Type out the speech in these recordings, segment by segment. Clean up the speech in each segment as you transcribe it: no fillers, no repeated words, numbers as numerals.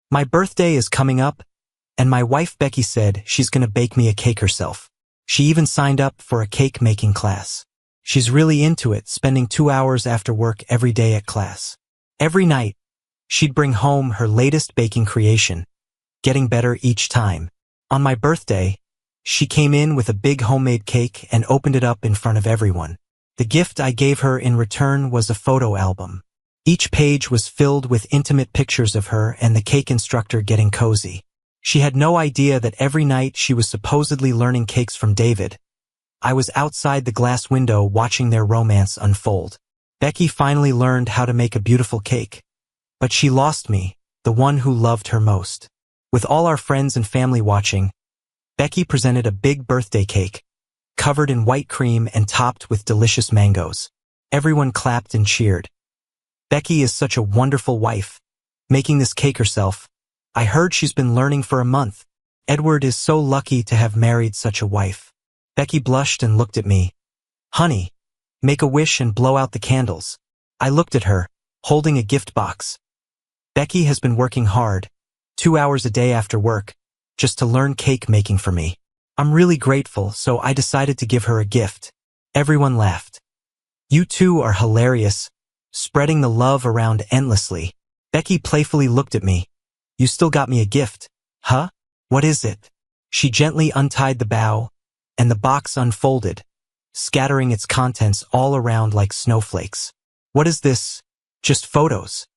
My birthday is coming up, and my wife Becky said she's gonna bake me a cake herself. She even signed up for a cake-making class. She's really into it, spending 2 hours after work every day at class. Every night, she'd bring home her latest baking creation, getting better each time. On my birthday, she came in with a big homemade cake and opened it up in front of everyone. The gift I gave her in return was a photo album. Each page was filled with intimate pictures of her and the cake instructor getting cozy. She had no idea that every night she was supposedly learning cakes from David. I was outside the glass window watching their romance unfold. Becky finally learned how to make a beautiful cake. But she lost me, the one who loved her most. With all our friends and family watching, Becky presented a big birthday cake, covered in white cream and topped with delicious mangoes. Everyone clapped and cheered. Becky is such a wonderful wife, making this cake herself. I heard she's been learning for a month. Edward is so lucky to have married such a wife. Becky blushed and looked at me. Honey, make a wish and blow out the candles. I looked at her, holding a gift box. Becky has been working hard, 2 hours a day after work, just to learn cake making for me. I'm really grateful, so I decided to give her a gift. Everyone laughed. You two are hilarious, spreading the love around endlessly. Becky playfully looked at me. You still got me a gift, huh? What is it? She gently untied the bow, and the box unfolded, scattering its contents all around like snowflakes. What is this? Just photos.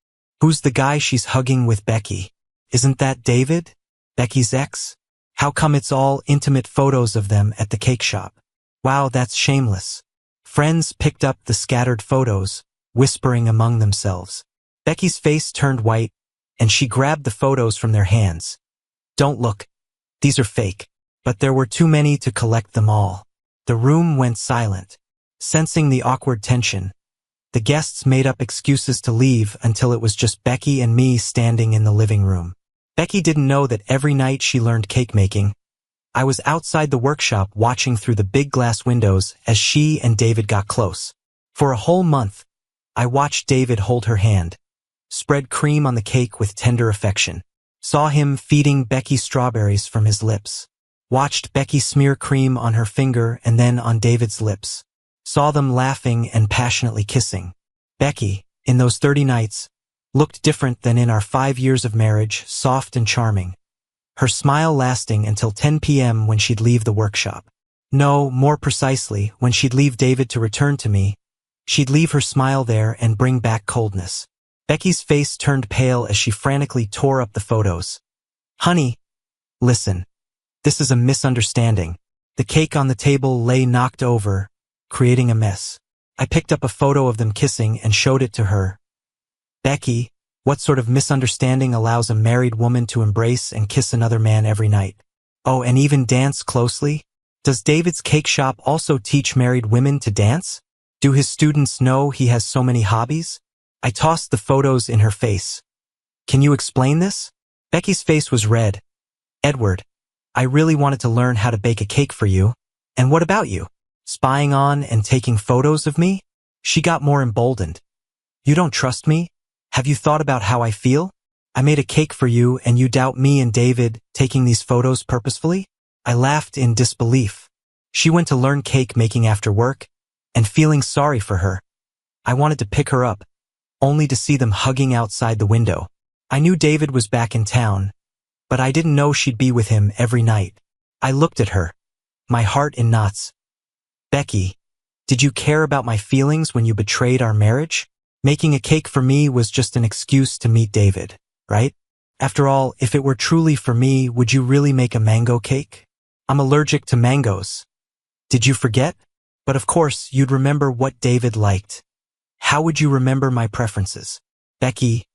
Who's the guy she's hugging with Becky? Isn't that David, Becky's ex? How come it's all intimate photos of them at the cake shop? Wow, that's shameless. Friends picked up the scattered photos, whispering among themselves. Becky's face turned white, and she grabbed the photos from their hands. Don't look. These are fake. But there were too many to collect them all. The room went silent. Sensing the awkward tension, the guests made up excuses to leave until it was just Becky and me standing in the living room. Becky didn't know that every night she learned cake making. I was outside the workshop watching through the big glass windows as she and David got close. For a whole month, I watched David hold her hand, spread cream on the cake with tender affection, saw him feeding Becky strawberries from his lips, watched Becky smear cream on her finger and then on David's lips, saw them laughing and passionately kissing. Becky, in those 30 nights, looked different than in our 5 years of marriage, soft and charming. Her smile lasting until 10 p.m. when she'd leave the workshop. No, more precisely, when she'd leave David to return to me, she'd leave her smile there and bring back coldness. Becky's face turned pale as she frantically tore up the photos. Honey, listen. This is a misunderstanding. The cake on the table lay knocked over, creating a mess. I picked up a photo of them kissing and showed it to her. Becky, what sort of misunderstanding allows a married woman to embrace and kiss another man every night? Oh, and even dance closely? Does David's cake shop also teach married women to dance? Do his students know he has so many hobbies? I tossed the photos in her face. Can you explain this? Becky's face was red. Edward, I really wanted to learn how to bake a cake for you. And what about you? Spying on and taking photos of me? She got more emboldened. You don't trust me? Have you thought about how I feel? I made a cake for you and you doubt me and David taking these photos purposefully? I laughed in disbelief. She went to learn cake making after work, and feeling sorry for her, I wanted to pick her up, only to see them hugging outside the window. I knew David was back in town, but I didn't know she'd be with him every night. I looked at her, my heart in knots. Becky, did you care about my feelings when you betrayed our marriage? Making a cake for me was just an excuse to meet David, right? After all, if it were truly for me, would you really make a mango cake? I'm allergic to mangoes. Did you forget? But of course, you'd remember what David liked. How would you remember my preferences? Becky,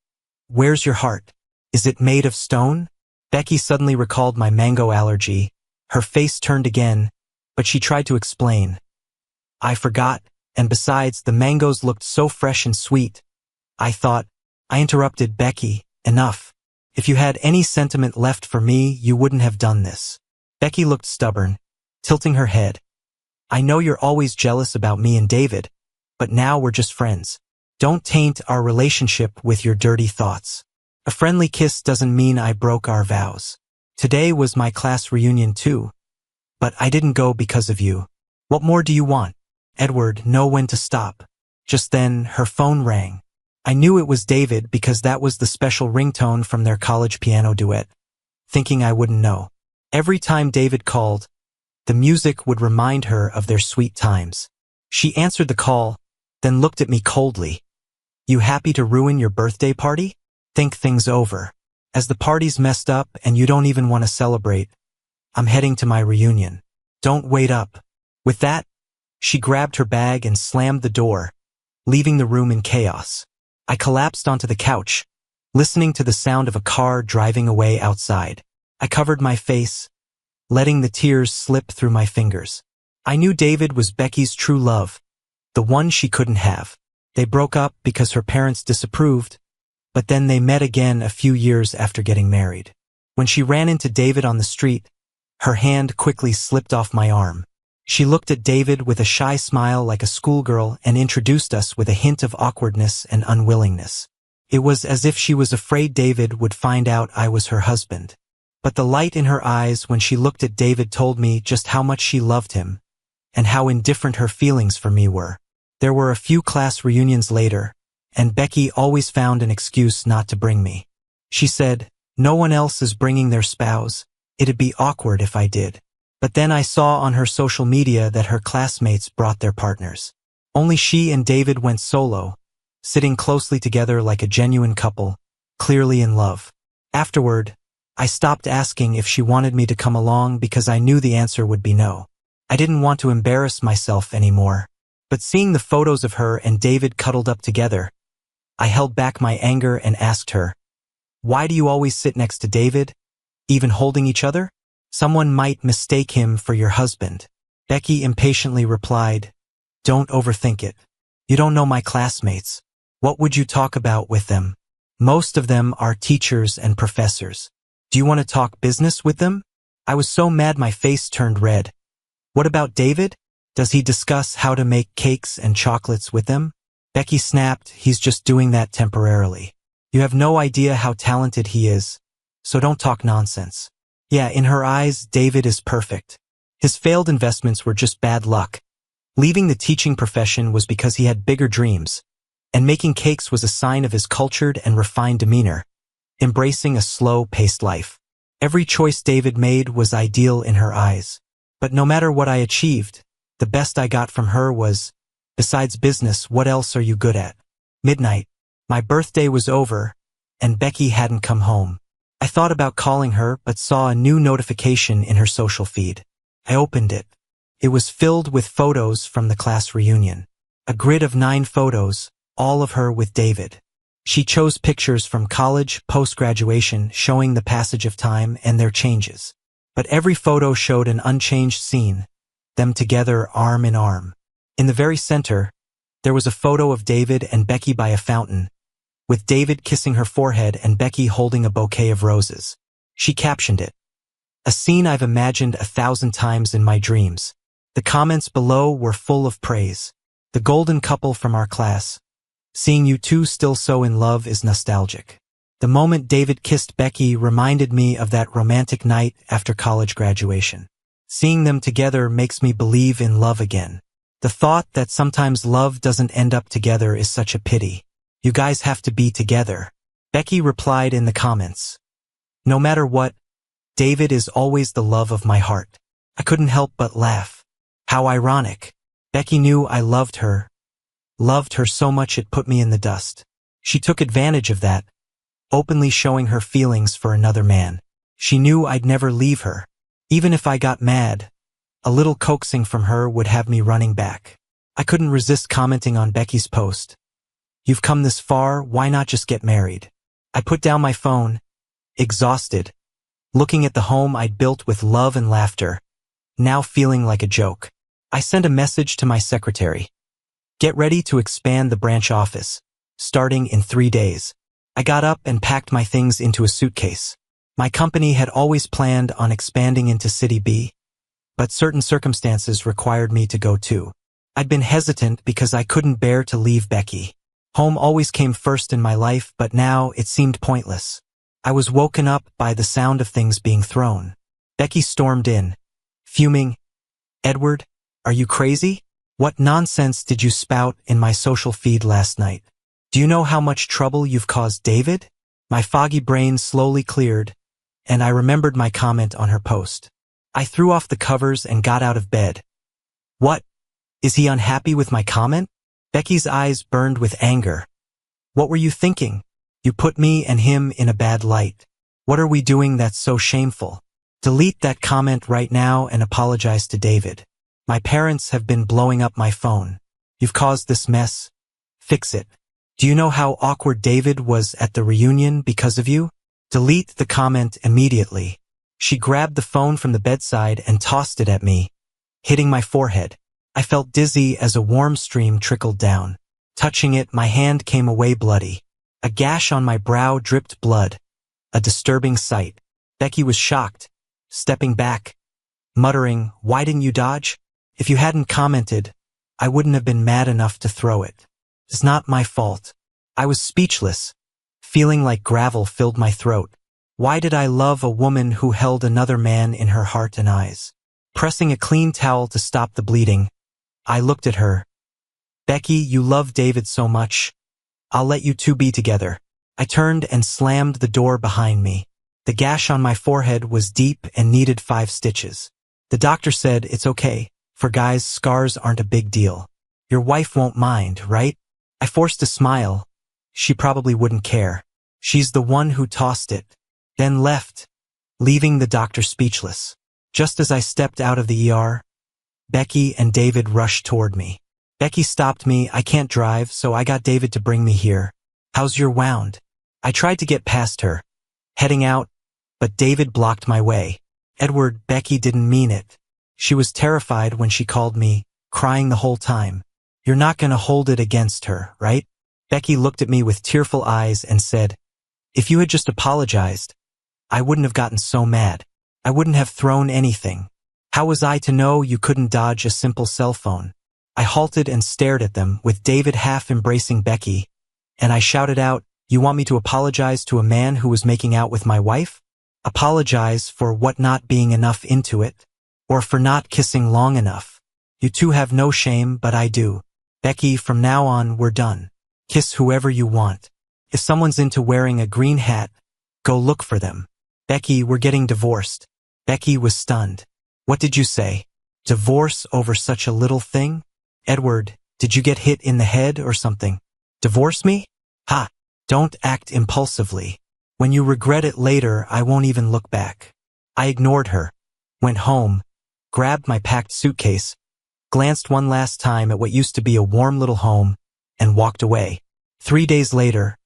where's your heart? Is it made of stone? Becky suddenly recalled my mango allergy. Her face turned again, but she tried to explain. I forgot, and besides, the mangoes looked so fresh and sweet. I interrupted Becky, enough. If you had any sentiment left for me, you wouldn't have done this. Becky looked stubborn, tilting her head. I know you're always jealous about me and David, but now we're just friends. Don't taint our relationship with your dirty thoughts. A friendly kiss doesn't mean I broke our vows. Today was my class reunion too, but I didn't go because of you. What more do you want? Edward, know when to stop. Just then, her phone rang. I knew it was David because that was the special ringtone from their college piano duet, thinking I wouldn't know. Every time David called, the music would remind her of their sweet times. She answered the call, then looked at me coldly. You happy to ruin your birthday party? Think things over. As the party's messed up and you don't even want to celebrate, I'm heading to my reunion. Don't wait up. With that, she grabbed her bag and slammed the door, leaving the room in chaos. I collapsed onto the couch, listening to the sound of a car driving away outside. I covered my face, letting the tears slip through my fingers. I knew David was Becky's true love, the one she couldn't have. They broke up because her parents disapproved, but then they met again a few years after getting married. When she ran into David on the street, her hand quickly slipped off my arm. She looked at David with a shy smile like a schoolgirl and introduced us with a hint of awkwardness and unwillingness. It was as if she was afraid David would find out I was her husband. But the light in her eyes when she looked at David told me just how much she loved him and how indifferent her feelings for me were. There were a few class reunions later, and Becky always found an excuse not to bring me. She said, no one else is bringing their spouse. It'd be awkward if I did. But then I saw on her social media that her classmates brought their partners. Only she and David went solo, sitting closely together like a genuine couple, clearly in love. Afterward, I stopped asking if she wanted me to come along because I knew the answer would be no. I didn't want to embarrass myself anymore. But seeing the photos of her and David cuddled up together, I held back my anger and asked her, why do you always sit next to David, even holding each other? Someone might mistake him for your husband. Becky impatiently replied, don't overthink it. You don't know my classmates. What would you talk about with them? Most of them are teachers and professors. Do you want to talk business with them? I was so mad my face turned red. What about David? Does he discuss how to make cakes and chocolates with them? Becky snapped, he's just doing that temporarily. You have no idea how talented he is, so don't talk nonsense. Yeah, in her eyes, David is perfect. His failed investments were just bad luck. Leaving the teaching profession was because he had bigger dreams, and making cakes was a sign of his cultured and refined demeanor, embracing a slow-paced life. Every choice David made was ideal in her eyes. But no matter what I achieved, the best I got from her was, besides business, what else are you good at? Midnight. My birthday was over, and Becky hadn't come home. I thought about calling her, but saw a new notification in her social feed. I opened it. It was filled with photos from the class reunion. A grid of 9 photos, all of her with David. She chose pictures from college, post-graduation, showing the passage of time and their changes. But every photo showed an unchanged scene, them together arm in arm. In the very center, there was a photo of David and Becky by a fountain, with David kissing her forehead and Becky holding a bouquet of roses. She captioned it, a scene I've imagined 1,000 times in my dreams. The comments below were full of praise. The golden couple from our class. Seeing you two still so in love is nostalgic. The moment David kissed Becky reminded me of that romantic night after college graduation. Seeing them together makes me believe in love again. The thought that sometimes love doesn't end up together is such a pity. You guys have to be together. Becky replied in the comments. No matter what, David is always the love of my heart. I couldn't help but laugh. How ironic. Becky knew I loved her so much it put me in the dust. She took advantage of that, openly showing her feelings for another man. She knew I'd never leave her. Even if I got mad, a little coaxing from her would have me running back. I couldn't resist commenting on Becky's post. You've come this far, why not just get married? I put down my phone, exhausted, looking at the home I'd built with love and laughter, now feeling like a joke. I sent a message to my secretary. Get ready to expand the branch office, starting in 3 days. I got up and packed my things into a suitcase. My company had always planned on expanding into City B, but certain circumstances required me to go too. I'd been hesitant because I couldn't bear to leave Becky. Home always came first in my life, but now it seemed pointless. I was woken up by the sound of things being thrown. Becky stormed in, fuming. "Edward, are you crazy? What nonsense did you spout in my social feed last night? Do you know how much trouble you've caused David?" My foggy brain slowly cleared, and I remembered my comment on her post. I threw off the covers and got out of bed. "What? Is he unhappy with my comment?" Becky's eyes burned with anger. "What were you thinking? You put me and him in a bad light. What are we doing that's so shameful? Delete that comment right now and apologize to David. My parents have been blowing up my phone. You've caused this mess. Fix it. Do you know how awkward David was at the reunion because of you? Delete the comment immediately." She grabbed the phone from the bedside and tossed it at me, hitting my forehead. I felt dizzy as a warm stream trickled down. Touching it, my hand came away bloody. A gash on my brow dripped blood. A disturbing sight. Becky was shocked, stepping back, muttering, "Why didn't you dodge? If you hadn't commented, I wouldn't have been mad enough to throw it. It's not my fault." I was speechless. Feeling like gravel filled my throat. Why did I love a woman who held another man in her heart and eyes? Pressing a clean towel to stop the bleeding, I looked at her. "Becky, you love David so much. I'll let you two be together." I turned and slammed the door behind me. The gash on my forehead was deep and needed 5 stitches. The doctor said it's okay. For guys, scars aren't a big deal. Your wife won't mind, right? I forced a smile. She probably wouldn't care. She's the one who tossed it, then left, leaving the doctor speechless. Just as I stepped out of the ER, Becky and David rushed toward me. Becky stopped me. "I can't drive, so I got David to bring me here. How's your wound?" I tried to get past her, heading out, but David blocked my way. "Edward, Becky didn't mean it. She was terrified when she called me, crying the whole time. You're not gonna hold it against her, right?" Becky looked at me with tearful eyes and said, "If you had just apologized, I wouldn't have gotten so mad. I wouldn't have thrown anything. How was I to know you couldn't dodge a simple cell phone?" I halted and stared at them, with David half embracing Becky, and I shouted out, "You want me to apologize to a man who was making out with my wife? Apologize for what, not being enough into it? Or for not kissing long enough? You two have no shame, but I do. Becky, from now on, we're done. Kiss whoever you want. If someone's into wearing a green hat, go look for them. Becky, we're getting divorced." Becky was stunned. "What did you say? Divorce over such a little thing? Edward, did you get hit in the head or something? Divorce me? Ha! Don't act impulsively. When you regret it later, I won't even look back." I ignored her, went home, grabbed my packed suitcase, glanced one last time at what used to be a warm little home, and walked away. 3 days later,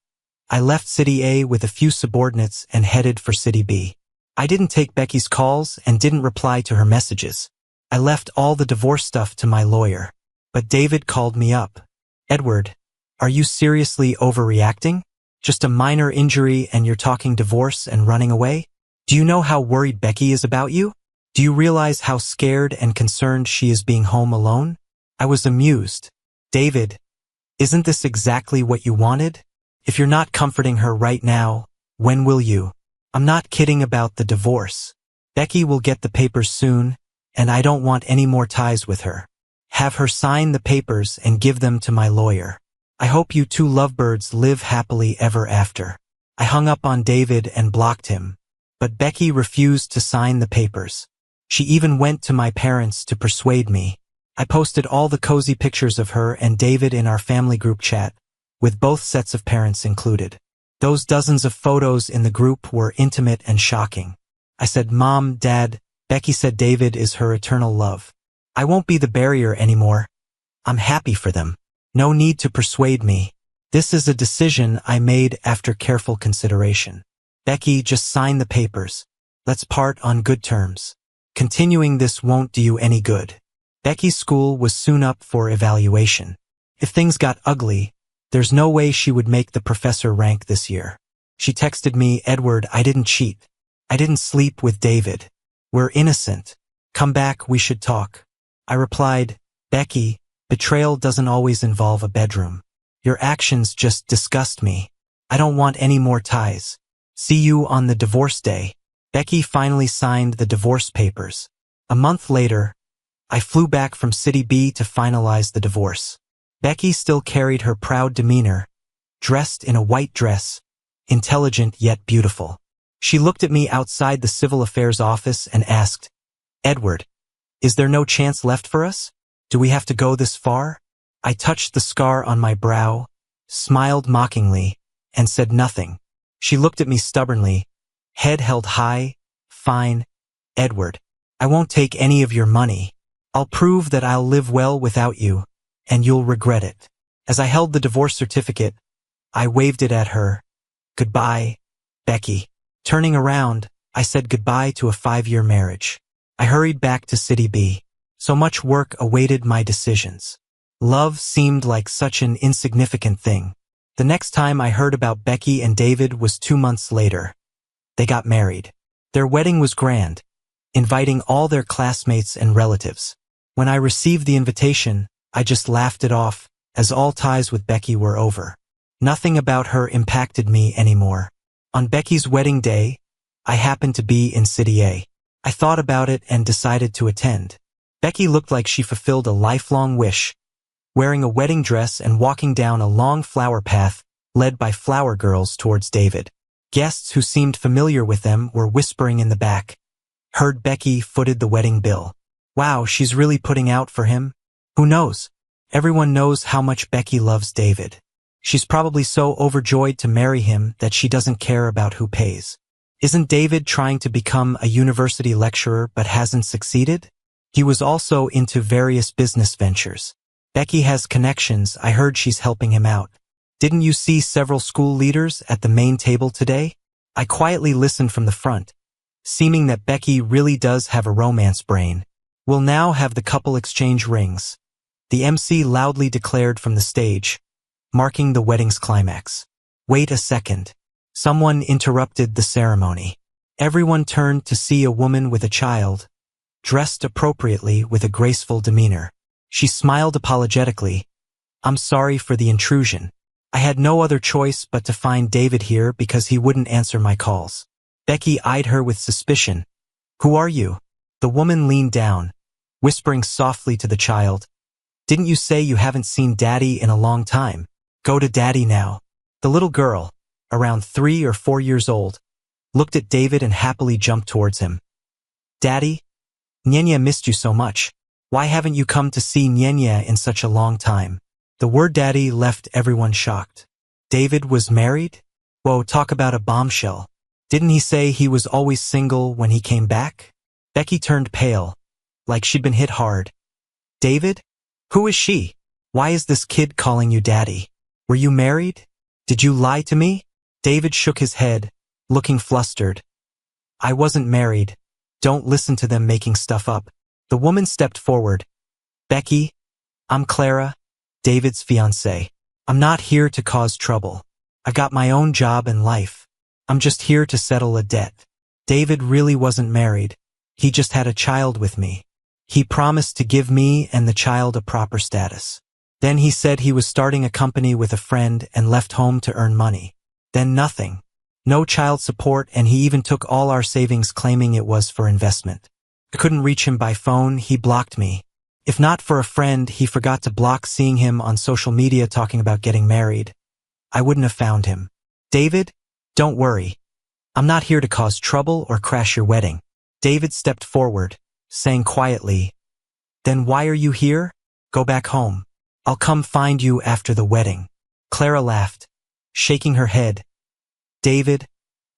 I left City A with a few subordinates and headed for City B. I didn't take Becky's calls and didn't reply to her messages. I left all the divorce stuff to my lawyer. But David called me up. "Edward, are you seriously overreacting? Just a minor injury and you're talking divorce and running away? Do you know how worried Becky is about you? Do you realize how scared and concerned she is being home alone?" I was amused. "David, isn't this exactly what you wanted? If you're not comforting her right now, when will you? I'm not kidding about the divorce. Becky will get the papers soon, and I don't want any more ties with her. Have her sign the papers and give them to my lawyer. I hope you two lovebirds live happily ever after." I hung up on David and blocked him, but Becky refused to sign the papers. She even went to my parents to persuade me. I posted all the cozy pictures of her and David in our family group chat, with both sets of parents included. Those dozens of photos in the group were intimate and shocking. I said, "Mom, Dad, Becky said David is her eternal love. I won't be the barrier anymore. I'm happy for them. No need to persuade me. This is a decision I made after careful consideration. Becky, just sign the papers. Let's part on good terms. Continuing this won't do you any good." Becky's school was soon up for evaluation. If things got ugly, there's no way she would make the professor rank this year. She texted me, "Edward, I didn't cheat. I didn't sleep with David. We're innocent. Come back, we should talk." I replied, "Becky, betrayal doesn't always involve a bedroom. Your actions just disgust me. I don't want any more ties. See you on the divorce day. Becky finally signed the divorce papers. A month later, I flew back from City B to finalize the divorce. Becky still carried her proud demeanor, dressed in a white dress, intelligent yet beautiful. She looked at me outside the civil affairs office and asked, "Edward, is there no chance left for us? Do we have to go this far?" I touched the scar on my brow, smiled mockingly, and said nothing. She looked at me stubbornly, head held high. "Fine, Edward. I won't take any of your money. I'll prove that I'll live well without you, and you'll regret it." As I held the divorce certificate, I waved it at her. "Goodbye, Becky." Turning around, I said goodbye to a 5-year marriage. I hurried back to City B. So much work awaited my decisions. Love seemed like such an insignificant thing. The next time I heard about Becky and David was 2 months later. They got married. Their wedding was grand, inviting all their classmates and relatives. When I received the invitation, I just laughed it off, as all ties with Becky were over. Nothing about her impacted me anymore. On Becky's wedding day, I happened to be in City A. I thought about it and decided to attend. Becky looked like she fulfilled a lifelong wish, wearing a wedding dress and walking down a long flower path led by flower girls towards David. Guests who seemed familiar with them were whispering in the back. Heard Becky footed the wedding bill. Wow, she's really putting out for him? Who knows? Everyone knows how much Becky loves David. She's probably so overjoyed to marry him that she doesn't care about who pays. Isn't David trying to become a university lecturer but hasn't succeeded? He was also into various business ventures. Becky has connections. I heard she's helping him out. Didn't you see several school leaders at the main table today? I quietly listened from the front, seeming that Becky really does have a romance brain. We'll now have the couple exchange rings. The MC loudly declared from the stage, marking the wedding's climax. Wait a second. Someone interrupted the ceremony. Everyone turned to see a woman with a child, dressed appropriately with a graceful demeanor. She smiled apologetically. "I'm sorry for the intrusion. I had no other choice but to find David here because he wouldn't answer my calls." Becky eyed her with suspicion. "Who are you?" The woman leaned down, whispering softly to the child. "Didn't you say you haven't seen Daddy in a long time? Go to Daddy now." The little girl, around 3 or 4 years old, looked at David and happily jumped towards him. "Daddy? Nyenya missed you so much. Why haven't you come to see Nyenya in such a long time?" The word daddy left everyone shocked. David was married? Whoa, talk about a bombshell. Didn't he say he was always single when he came back? Becky turned pale, like she'd been hit hard. "David? Who is she? Why is this kid calling you daddy? Were you married? Did you lie to me?" David shook his head, looking flustered. "I wasn't married. Don't listen to them making stuff up." The woman stepped forward. "Becky, I'm Clara, David's fiancée. I'm not here to cause trouble. I've got my own job and life. I'm just here to settle a debt. David really wasn't married. He just had a child with me. He promised to give me and the child a proper status. Then he said he was starting a company with a friend and left home to earn money. Then nothing. No child support, and he even took all our savings claiming it was for investment. I couldn't reach him by phone. He blocked me. If not for a friend, he forgot to block seeing him on social media talking about getting married. I wouldn't have found him. David, don't worry. I'm not here to cause trouble or crash your wedding." David stepped forward, saying quietly, "Then why are you here? Go back home. I'll come find you after the wedding." Clara laughed, shaking her head. "David,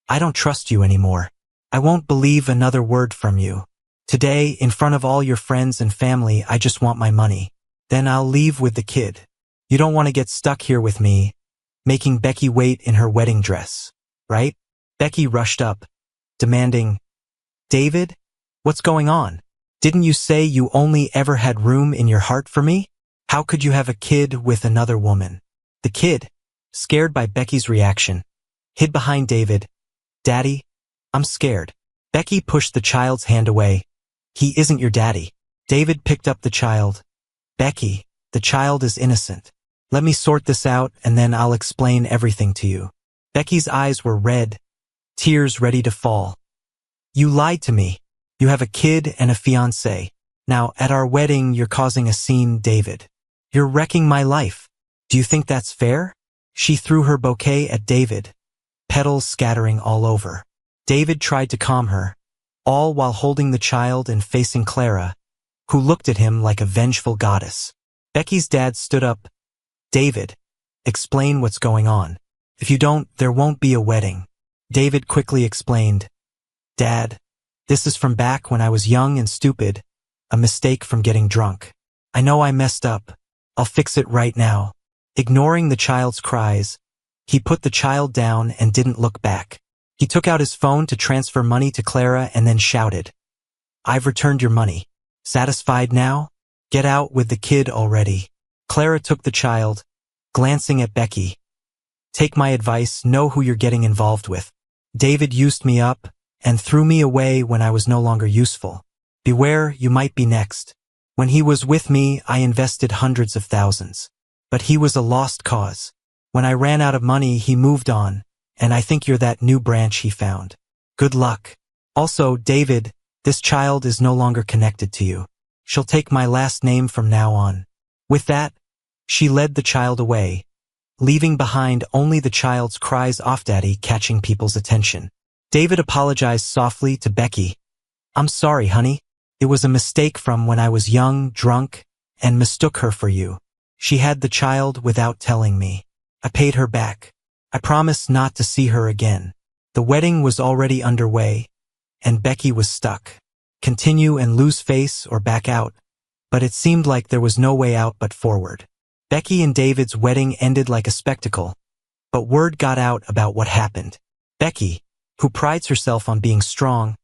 I don't trust you anymore. I won't believe another word from you. Today, in front of all your friends and family, I just want my money. Then I'll leave with the kid. You don't want to get stuck here with me, making Becky wait in her wedding dress, right?" Becky rushed up, demanding, "David, what's going on? Didn't you say you only ever had room in your heart for me? How could you have a kid with another woman?" The kid, scared by Becky's reaction, hid behind David. "Daddy, I'm scared." Becky pushed the child's hand away. "He isn't your daddy." David picked up the child. "Becky, the child is innocent. Let me sort this out and then I'll explain everything to you. Becky's eyes were red, tears ready to fall. You lied to me. You have a kid and a fiancé. Now, at our wedding, you're causing a scene, David. You're wrecking my life. Do you think that's fair? She threw her bouquet at David, petals scattering all over. David tried to calm her, all while holding the child and facing Clara, who looked at him like a vengeful goddess. Becky's dad stood up. David, explain what's going on. If you don't, there won't be a wedding. David quickly explained. Dad, this is from back when I was young and stupid, a mistake from getting drunk. I know I messed up. I'll fix it right now. Ignoring the child's cries, he put the child down and didn't look back. He took out his phone to transfer money to Clara and then shouted, I've returned your money. Satisfied now? Get out with the kid already. Clara took the child, glancing at Becky. Take my advice, know who you're getting involved with. David used me up and threw me away when I was no longer useful. Beware, you might be next. When he was with me, I invested hundreds of thousands. But he was a lost cause. When I ran out of money, he moved on, and I think you're that new branch he found. Good luck. Also, David, this child is no longer connected to you. She'll take my last name from now on. With that, she led the child away, leaving behind only the child's cries off Daddy catching people's attention. David apologized softly to Becky. I'm sorry, honey. It was a mistake from when I was young, drunk, and mistook her for you. She had the child without telling me. I paid her back. I promised not to see her again. The wedding was already underway, and Becky was stuck. Continue and lose face or back out, but it seemed like there was no way out but forward. Becky and David's wedding ended like a spectacle, but word got out about what happened. Becky, who prides herself on being strong,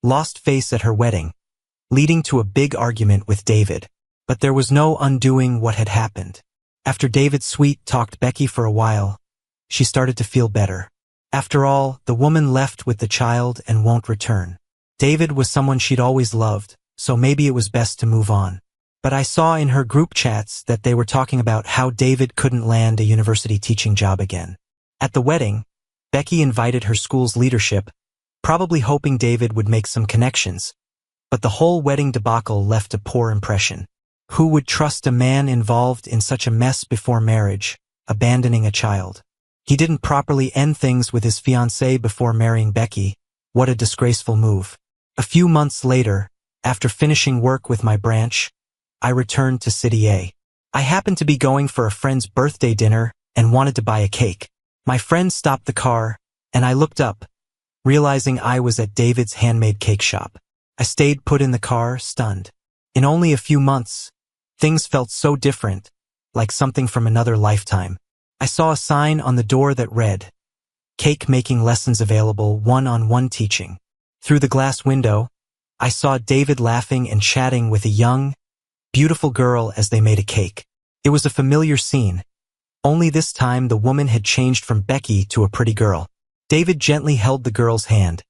lost face at her wedding, leading to a big argument with David. But there was no undoing what had happened. After David sweet-talked Becky for a while, she started to feel better. After all, the woman left with the child and won't return. David was someone she'd always loved, so maybe it was best to move on. But I saw in her group chats that they were talking about how David couldn't land a university teaching job again. At the wedding, Becky invited her school's leadership, probably hoping David would make some connections. But the whole wedding debacle left a poor impression. Who would trust a man involved in such a mess before marriage, abandoning a child? He didn't properly end things with his fiancée before marrying Becky. What a disgraceful move. A few months later, after finishing work with my branch, I returned to City A. I happened to be going for a friend's birthday dinner and wanted to buy a cake. My friend stopped the car, and I looked up, realizing I was at David's handmade cake shop. I stayed put in the car, stunned. In only a few months, things felt so different, like something from another lifetime. I saw a sign on the door that read, Cake making lessons available, one-on-one teaching. Through the glass window, I saw David laughing and chatting with a young, beautiful girl as they made a cake. It was a familiar scene, only this time the woman had changed from Becky to a pretty girl. David gently held the girl's hand,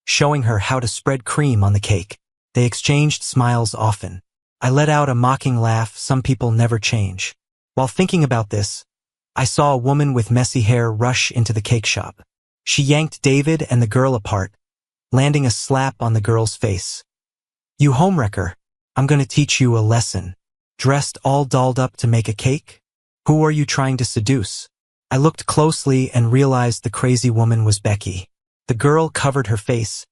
showing her how to spread cream on the cake. They exchanged smiles often. I let out a mocking laugh. Some people never change. While thinking about this, I saw a woman with messy hair rush into the cake shop. She yanked David and the girl apart, landing a slap on the girl's face. You homewrecker, I'm going to teach you a lesson. Dressed all dolled up to make a cake? Who are you trying to seduce? I looked closely and realized the crazy woman was Becky. The girl covered her face,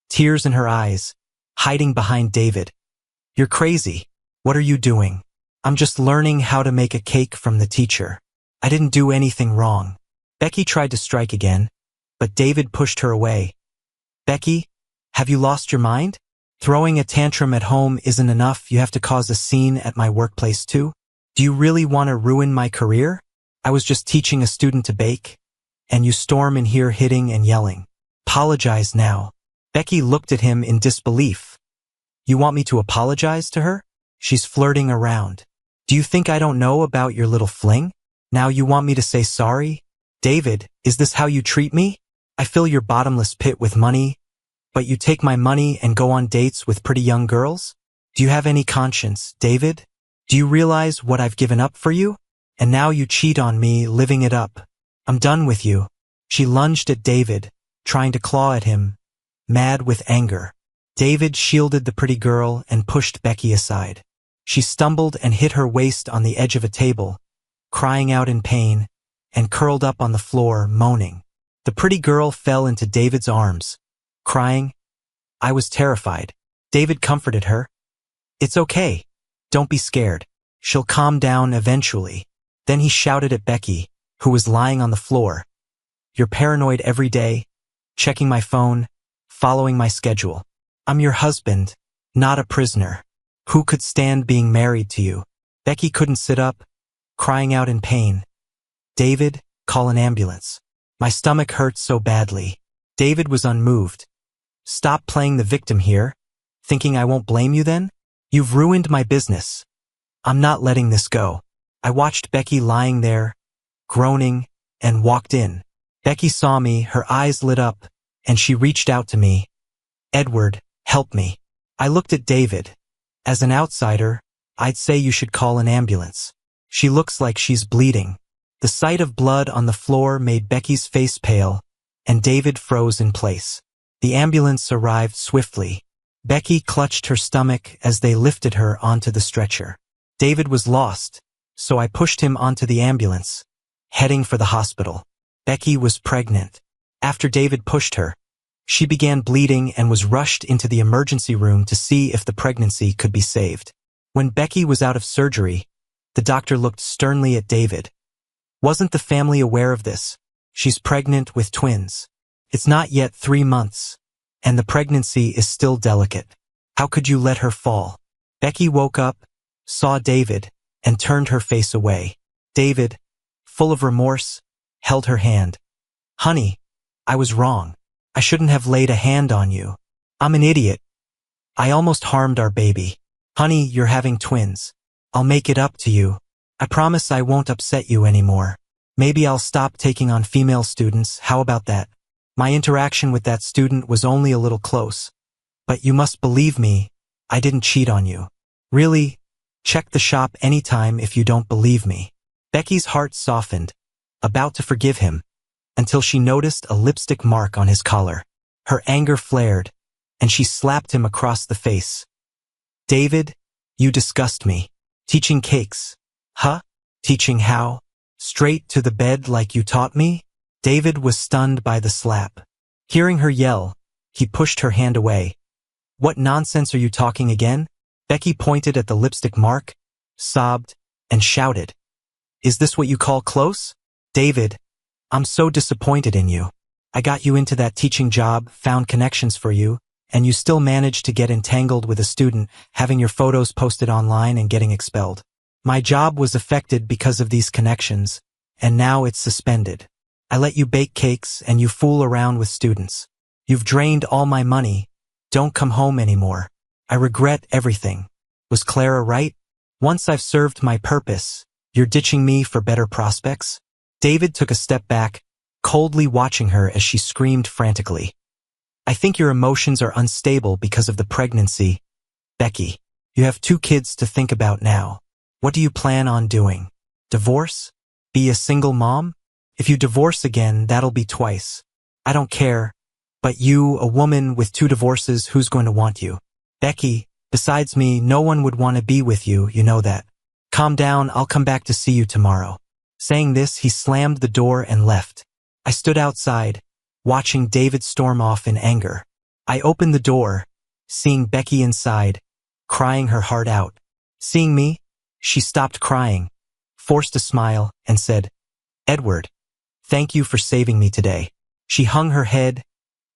tears in her eyes, hiding behind David. You're crazy. What are you doing? I'm just learning how to make a cake from the teacher. I didn't do anything wrong. Becky tried to strike again, but David pushed her away. Becky, have you lost your mind? Throwing a tantrum at home isn't enough. You have to cause a scene at my workplace too? Do you really want to ruin my career? I was just teaching a student to bake, and you storm in here hitting and yelling. Apologize now. Becky looked at him in disbelief. You want me to apologize to her? She's flirting around. Do you think I don't know about your little fling? Now you want me to say sorry? David, is this how you treat me? I fill your bottomless pit with money, but you take my money and go on dates with pretty young girls? Do you have any conscience, David? Do you realize what I've given up for you? And now you cheat on me, living it up. I'm done with you. She lunged at David, trying to claw at him, mad with anger. David shielded the pretty girl and pushed Becky aside. She stumbled and hit her waist on the edge of a table, crying out in pain, and curled up on the floor, moaning. The pretty girl fell into David's arms, crying. I was terrified. David comforted her. It's okay. Don't be scared. She'll calm down eventually. Then he shouted at Becky, who was lying on the floor. You're paranoid every day, checking my phone, following my schedule. I'm your husband, not a prisoner. Who could stand being married to you? Becky couldn't sit up, crying out in pain. David, call an ambulance. My stomach hurts so badly. David was unmoved. Stop playing the victim here. Thinking I won't blame you then? You've ruined my business. I'm not letting this go. I watched Becky lying there, groaning, and walked in. Becky saw me, her eyes lit up, and she reached out to me. Edward, help me. I looked at David. As an outsider, I'd say you should call an ambulance. She looks like she's bleeding. The sight of blood on the floor made Becky's face pale, and David froze in place. The ambulance arrived swiftly. Becky clutched her stomach as they lifted her onto the stretcher. David was lost, so I pushed him onto the ambulance, heading for the hospital. Becky was pregnant. After David pushed her, she began bleeding and was rushed into the emergency room to see if the pregnancy could be saved. When Becky was out of surgery, the doctor looked sternly at David. Wasn't the family aware of this? She's pregnant with twins. It's not yet 3 months, and the pregnancy is still delicate. How could you let her fall? Becky woke up, saw David, and turned her face away. David, full of remorse, held her hand. Honey, I was wrong. I shouldn't have laid a hand on you. I'm an idiot. I almost harmed our baby. Honey, you're having twins. I'll make it up to you. I promise I won't upset you anymore. Maybe I'll stop taking on female students. How about that? My interaction with that student was only a little close. But you must believe me, I didn't cheat on you. Really? Check the shop anytime if you don't believe me. Becky's heart softened, about to forgive him, until she noticed a lipstick mark on his collar. Her anger flared, and she slapped him across the face. David, you disgust me. Teaching cakes. Huh? Teaching how? Straight to the bed like you taught me? David was stunned by the slap. Hearing her yell, he pushed her hand away. What nonsense are you talking again? Becky pointed at the lipstick mark, sobbed, and shouted. Is this what you call close? David, I'm so disappointed in you. I got you into that teaching job, found connections for you, and you still managed to get entangled with a student, having your photos posted online and getting expelled. My job was affected because of these connections, and now it's suspended. I let you bake cakes and you fool around with students. You've drained all my money. Don't come home anymore. I regret everything. Was Clara right? Once I've served my purpose, you're ditching me for better prospects? David took a step back, coldly watching her as she screamed frantically. I think your emotions are unstable because of the pregnancy. Becky, you have 2 kids to think about now. What do you plan on doing? Divorce? Be a single mom? If you divorce again, that'll be twice. I don't care. But you, a woman with 2 divorces, who's going to want you? Becky, besides me, no one would want to be with you, you know that. Calm down, I'll come back to see you tomorrow. Saying this, he slammed the door and left. I stood outside, watching David storm off in anger. I opened the door, seeing Becky inside, crying her heart out. Seeing me, she stopped crying, forced a smile, and said, Edward, thank you for saving me today. She hung her head,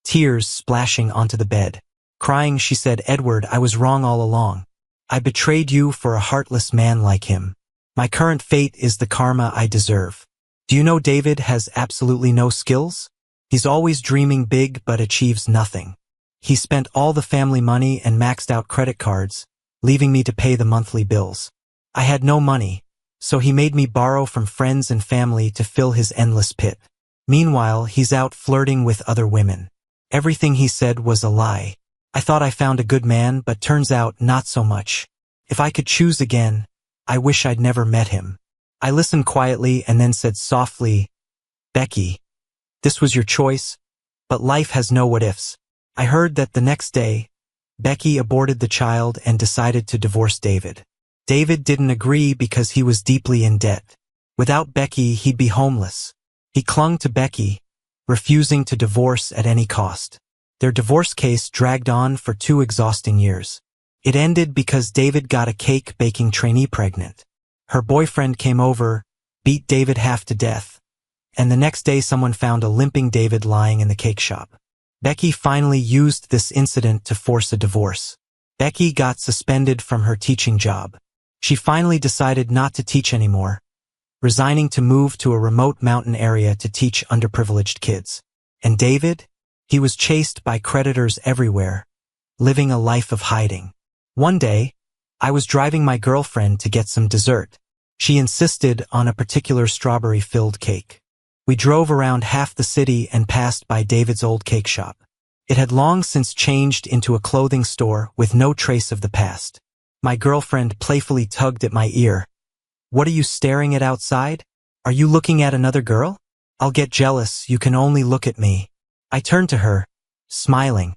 tears splashing onto the bed. Crying, she said, Edward, I was wrong all along. I betrayed you for a heartless man like him. My current fate is the karma I deserve. Do you know David has absolutely no skills? He's always dreaming big but achieves nothing. He spent all the family money and maxed out credit cards, leaving me to pay the monthly bills. I had no money, so he made me borrow from friends and family to fill his endless pit. Meanwhile, he's out flirting with other women. Everything he said was a lie. I thought I found a good man, but turns out not so much. If I could choose again, I wish I'd never met him. I listened quietly and then said softly, Becky, this was your choice, but life has no what-ifs. I heard that the next day, Becky aborted the child and decided to divorce David. David didn't agree because he was deeply in debt. Without Becky, he'd be homeless. He clung to Becky, refusing to divorce at any cost. Their divorce case dragged on for 2 exhausting years. It ended because David got a cake-baking trainee pregnant. Her boyfriend came over, beat David half to death, and the next day someone found a limping David lying in the cake shop. Becky finally used this incident to force a divorce. Becky got suspended from her teaching job. She finally decided not to teach anymore, resigning to move to a remote mountain area to teach underprivileged kids. And David? He was chased by creditors everywhere, living a life of hiding. One day, I was driving my girlfriend to get some dessert. She insisted on a particular strawberry-filled cake. We drove around half the city and passed by David's old cake shop. It had long since changed into a clothing store with no trace of the past. My girlfriend playfully tugged at my ear. What are you staring at outside? Are you looking at another girl? I'll get jealous, you can only look at me. I turned to her, smiling.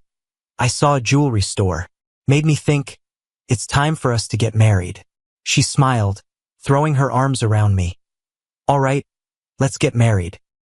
I saw a jewelry store. Made me think, it's time for us to get married. She smiled, throwing her arms around me. All right, let's get married.